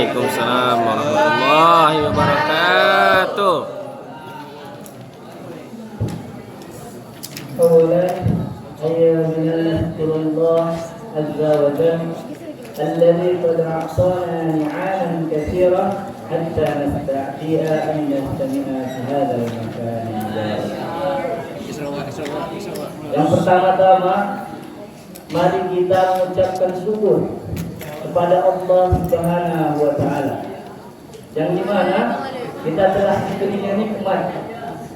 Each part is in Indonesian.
Waalaikumsalam warahmatullahi wabarakatuh. أولا أيها نذكر الله عز وجل الذي قد أعطانا نعما كثيرة حتى نستطيع أن نستمع في هذا المكان المبارك. Yang pertama-tama, mari kita mengucapkan syukur kepada Allah Subhanahu wa Ta'ala, yang dimana kita telah diberikan nikmat,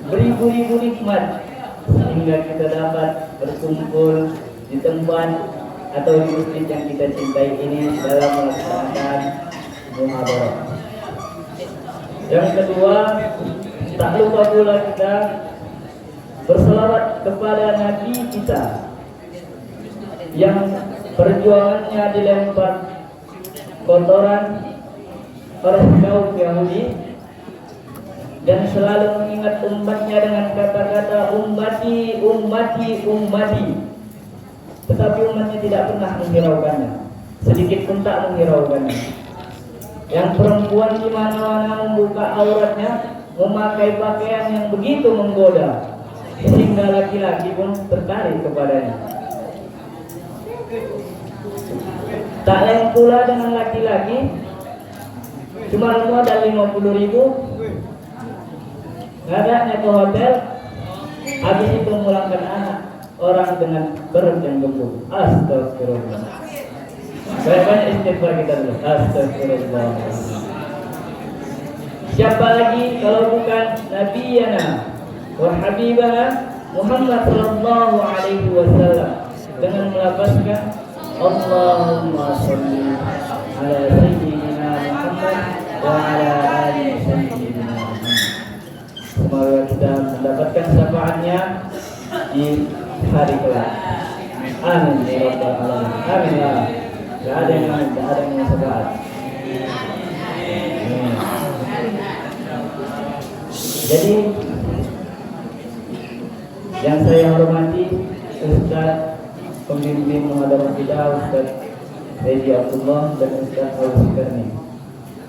beribu-ribu nikmat, sehingga kita dapat berkumpul di tempat atau di masjid yang kita cintai ini dalam melaksanakan muhadarah. Yang kedua, tak lupa pula kita berselawat kepada Nabi kita yang perjuangannya dilempar kotoran oleh kaum Yahudi dan selalu mengingat umatnya dengan kata-kata ummati, ummati, ummati. Tetapi umatnya tidak pernah menghiraukannya, sedikit pun tak menghiraukannya. Yang perempuan di mana-mana membuka auratnya, memakai pakaian yang begitu menggoda, sehingga laki-laki pun tertarik kepadanya. Tak lain pula dengan laki-laki, cuma modal 50.000, ngadaknya ke hotel, habis itu memulangkan anak orang dengan perut yang gemuk. Astagfirullah. Banyak istighfar kita dulu. Astagfirullah. Siapa lagi kalau bukan Nabiyana wa Habibana Muhammad sallallahu alaihi wasallam dengan melafazkan Allahumma sholli ala sayyidina Muhammad wa ala ali sayyidina Muhammad. Semoga kita mendapatkan syafaatnya di hari kelak. Amin ya rabbal alamin. Amin ya. Tidak ada yang syafaat. Jadi yang saya hormati Ustaz pembimbing muhadarah kita, Ustaz Redi Abdullah dan Ustaz Al-Sikarni,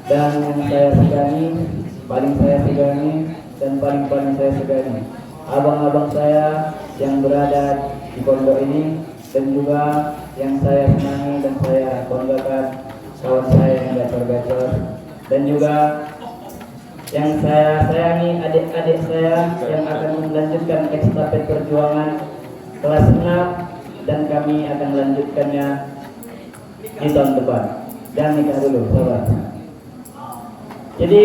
dan yang saya segani, paling saya segani dan paling saya segani abang-abang saya yang berada di pondok ini, dan juga yang saya senangi dan saya banggakan kawan saya yang gacor-gacor, dan juga yang saya sayangi adik-adik saya yang akan melanjutkan estafet perjuangan kelas 6, dan kami akan melanjutkannya di tahun depan. Dan nikah dulu, sahabat. Jadi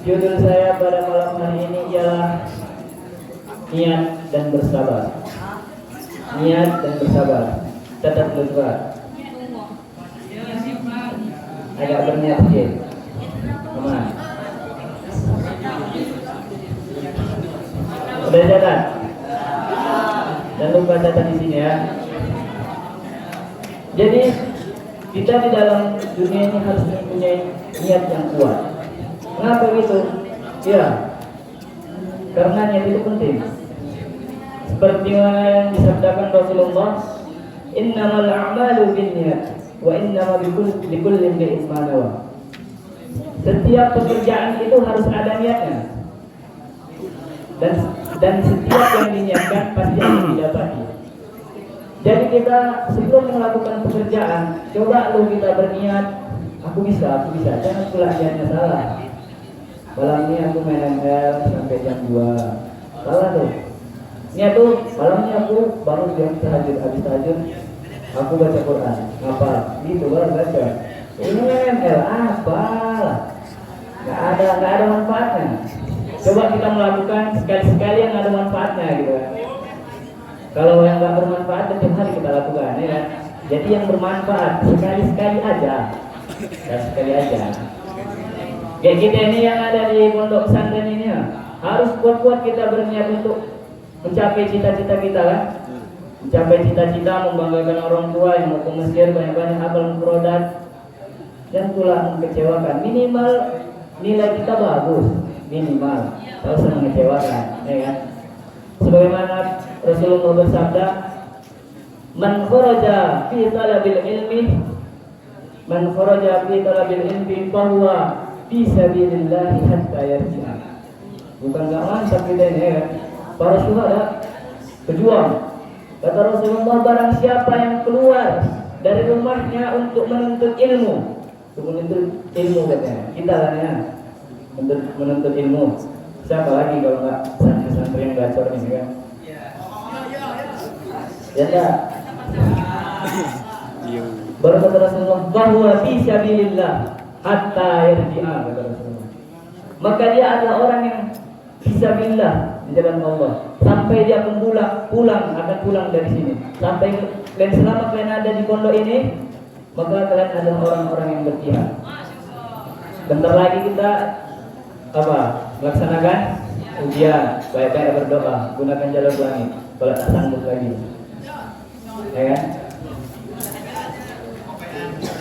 judul saya pada malam hari ini ialah niat dan bersabar. Niat dan bersabar. Tetap bersabar. Agak berniat sedikit. Aman. Udah catat? Jangan lupa catat di sini ya. Jadi kita di dalam dunia ini harus mempunyai niat yang kuat. Kenapa gitu? Ya, karena niat itu penting. Seperti yang disabdakan Rasulullah, innamal a'malu binniyat wa innama likulli imri'in ma nawa. Setiap pekerjaan itu harus ada niatnya. Dan setiap yang diniatkan pasti akan didapati. Jadi kita sebelum melakukan pekerjaan, coba lu kita berniat, aku bisa. Jangan pula niatnya salah. Malam ini aku main ML sampai jam 2. Salah tuh. Niat tuh, malamnya aku bangun jam tahajud, habis tahajud aku baca Quran. Apa? Gitu baru baca. Ini ML apa? Gak ada manfaatnya. Coba kita melakukan sekali-sekali yang ada manfaatnya gitu kan. Kalau yang nggak bermanfaat setiap hari kita lakukan ya kan. Jadi yang bermanfaat sekali-sekali aja. Sekali aja. Kayak kita ini yang ada di pondok pesantren ini ya, harus kuat-kuat kita berniat untuk mencapai cita-cita kita kan. Mencapai cita-cita, membanggakan orang tua yang mau ke Mesir, banyak-banyak hafal produk. Dan pula mengecewakan, minimal nilai kita bagus, minimal. Kalau usah mengecewakan, ya kan? Sebagaimana Rasulullah bersabda, man kharaja fi talabil ilmi Man kharaja fi talabil ilmi fahuwa fi sabilillah hatta yarji'a. Bukan enggak mantap kita ini ya. Para syuhada pejuang. Kata Rasulullah, barang siapa yang keluar dari rumahnya untuk menuntut ilmu, katanya. Kita kan ya, menuntut ilmu. Siapa lagi kalau enggak santri-santri yang gacor ini kan? Ya enggak? Berkata Rasulullah, bahwa fi sabilillah hatta yarji'a, kata Rasulullah. Maka dia adalah orang yang fisabilillah di jalan Allah sampai dia akan pulang dari sini. Sampai dan selama kalian ada di pondok ini, maka kalian adalah orang-orang yang berjihad. Bentar lagi kita melaksanakan ujian, baik-baik berdoa, gunakan jalur langit kalau tak sanggup lagi, ya kan?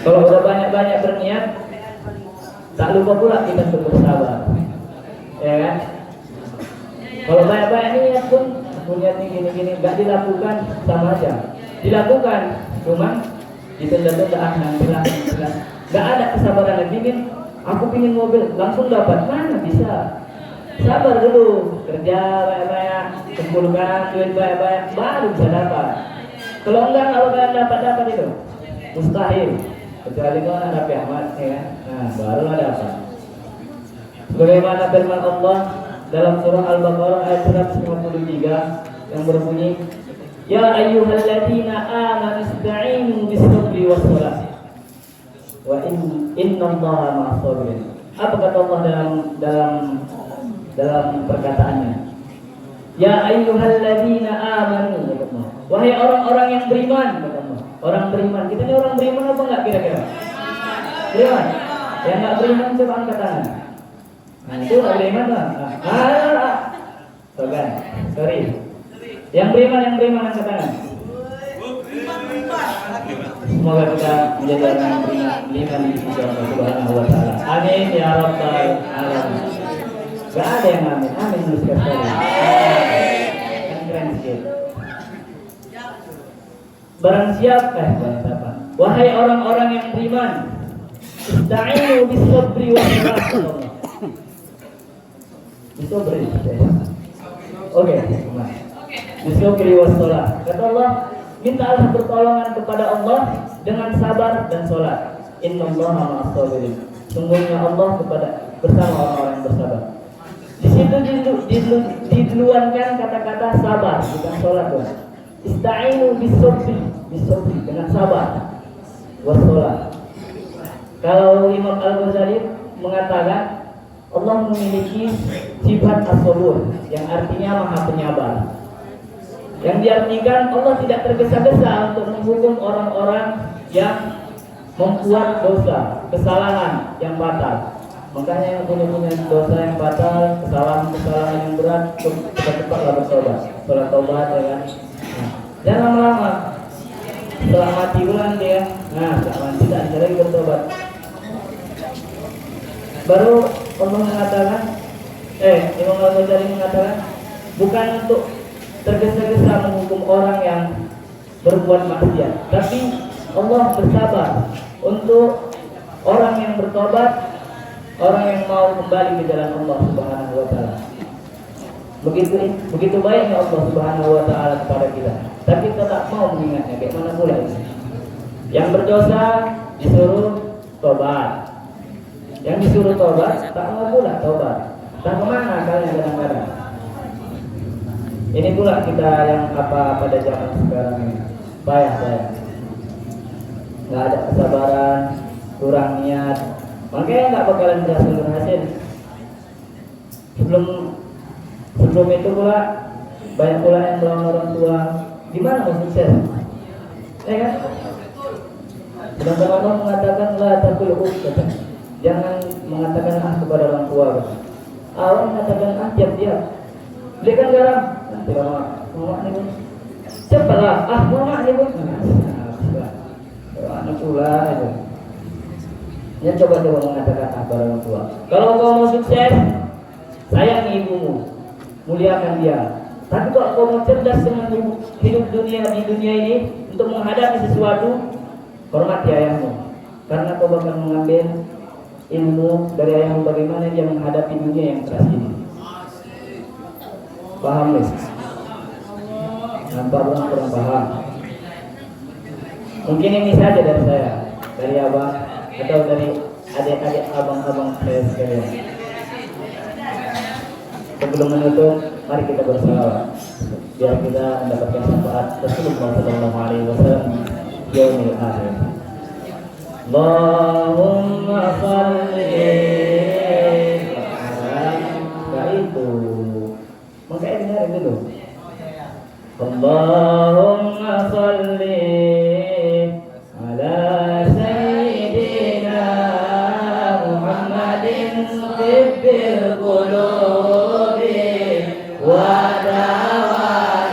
Kalau udah banyak-banyak berniat, tak lupa pula kita untuk bersabar, ya kan? Kalau banyak-banyak niat pun niat gini-gini gak dilakukan, sama aja. Dilakukan, cuma ditunda-tunda nantilah. Gak ada kesabaran lagi. Aku pingin mobil langsung dapat, mana bisa? Sabar dulu, kerja banyak-banyak, kumpulkan duit banyak-banyak, baru bisa dapat. Kalau kalian dapat itu mustahil. Kecuali kau anak Nabi Ahmad, ya. Nah, barulah dapat. Bagaimana firman Allah dalam surah Al-Baqarah ayat 153 yang berbunyi, Ya ayyuhalladzina amanu ista'inu bis-sabri was-salah. Wa innallaha ma'as sabirin. Apa kata Allah dalam perkataannya? Ya ayyuhalladzina amanu, wahai orang-orang yang beriman, kata Allah. Orang beriman, kita ini orang beriman apa enggak kira-kira? Beriman. Yang enggak beriman coba angkat tangan. Nah, itu enggak beriman lah. Bukan. Sorry. Yang beriman angkat tangan. Semoga kita menjadi orang yang beriman di sisi Allah Subhanahu wa taala. Amin ya rabbal alamin. Enggak ada yang amin. Amin dulu sekali. Kan keren sikit. Barang siapa? Wahai orang-orang yang beriman, ista'inu bis-sabri was-salah. Bis-sabri. Oke, bis-sabri was-salah. Kata Allah, mintalah pertolongan kepada Allah dengan sabar dan salat. Innallaha ma'as sabirin. Sungguhnya Allah bersama orang-orang yang bersabar. Di situ diluankan kata-kata sabar, bukan salat, Tuhan. Ista'inu bis-sabri dengan sabar was-salat. Kalau Imam Al-Ghazali mengatakan Allah memiliki sifat as-sabur yang artinya Maha Penyabar. Yang diartikan Allah tidak tergesa-gesa untuk menghukum orang-orang yang membuat dosa, kesalahan yang fatal. Makanya yang punya dosa yang fatal, kesalahan yang berat, cepat-cepatlah bertobat. Sholat taubat, ya kan? Jangan lama-lama. Setelah mati bulan dia, setelah mati tidak bisa lagi bertobat. Baru Allah mengatakan, Imam Al-Ghazali mengatakan, bukan untuk tergesa-gesa menghukum orang yang berbuat maksiat, tapi Allah bersabar untuk orang yang bertobat, orang yang mau kembali ke jalan Allah Subhanahu wa taala. Begitu baiknya Allah Subhanahu wa taala kepada kita. Tapi kita tak mau mengingatnya, bagaimana pula ini? Yang berdosa disuruh tobat. Yang disuruh tobat tak mau pula tobat. Tak kemana kalian kadang-kadang. Ini pula kita yang pada zaman sekarang ini. Payah. Nggak ada kesabaran, kurang niat, makanya nggak bakalan berhasil. Sebelum itu pula banyak pula yang melawan orang tua. Gimana mau sukses? Ya kan? Sedangkan Allah mengatakan la taqul jangan mengatakan kepada orang tua. Allah mengatakan diam. Belikan garam. Nanti mama nih pun. Cepatlah, mama nih pun. Anak pula itu. Ya coba mengatakan kepada orang tua. Kalau kau mau sukses, sayangi ibumu, muliakan dia. Tapi kalau kau mau cerdas dengan hidup di dunia ini untuk menghadapi sesuatu, hormati ayahmu. karena kau bakal mengambil ilmu dari ayahmu bagaimana dia menghadapi dunia yang keras ini. Paham guys? Nampak belum kurang paham? Mungkin ini saja dari saya, dari abang atau dari adik-adik abang-abang saya sekalian. Sebelum menutup, mari kita bersalawat biar kita mendapatkan syafaat Rasulullah sallallahu alaihi wasallam yaumil akhir. Allahumma shalli itu. Maka dengar dulu. Allahumma shalli ala sayyidina Muhammadin tibbil qulubi wa dawaiha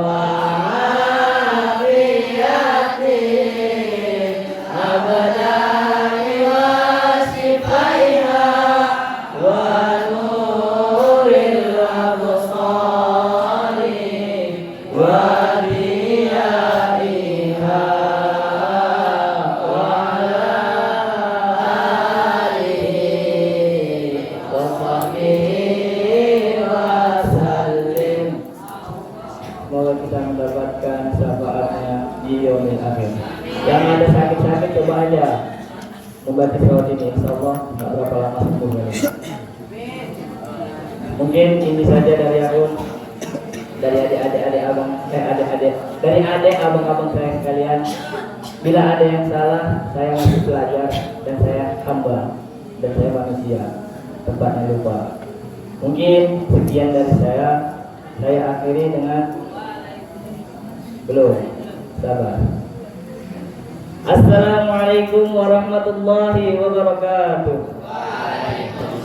wa afiyati abadani wa sifaiha wa nuril absari wa riyaiha wa ala alihi wa sahbihi wa sallim. Semoga kita mendapatkan syafaatnya di yaumil akhir. Yang ada sakit-sakit coba aja membaca selawat ini, insyaallah nggak berapa lama sembuh ya. Mungkin ini saja dari aku, dari adik-adik abang, dari adik abang-abang saya sekalian. Bila ada yang salah, saya masih pelajar dan saya hamba dan saya manusia, tempatnya lupa. Mungkin sekian dari saya akhiri dengan belum sabar. Assalamualaikum warahmatullahi wabarakatuh.